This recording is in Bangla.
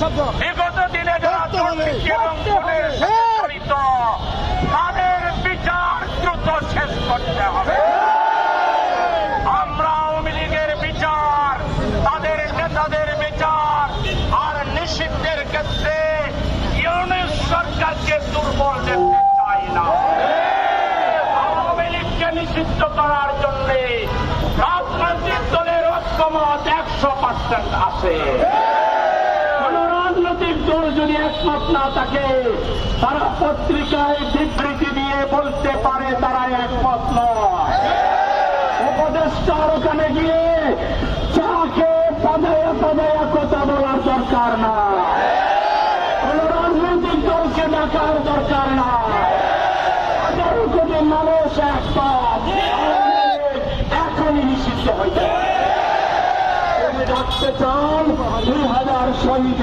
বিগত দিনে যারা দুর্নীতি এবং খুনের সাথে জড়িত তাদের বিচার দ্রুত শেষ করতে হবে। আমরা আওয়ামী লীগের বিচার, তাদের নেতাদের বিচার আর নিষিদ্ধের ক্ষেত্রে ইউনিট সরকারকে দুর্বল দেখতে চাই না। আওয়ামী লীগকে নিষিদ্ধ করার জন্য রাজনৈতিক দলের ঐক্যমত 100% আছে। কোন রাজনৈতিক দল যদি একমত না থাকে তারা পত্রিকায় বিবৃতি দিয়ে বলতে পারে তারা একমত নয়। উপদেষ্টার ওখানে গিয়ে যাকে পাদায়া পাদায়া কথা বলার দরকার না, কোন রাজনৈতিক দলকে ডাকার দরকার না। 18 কোটি মানুষ একমত, এখনই নিষিদ্ধ হইতে ডাকতে চান 2000 শহীদ।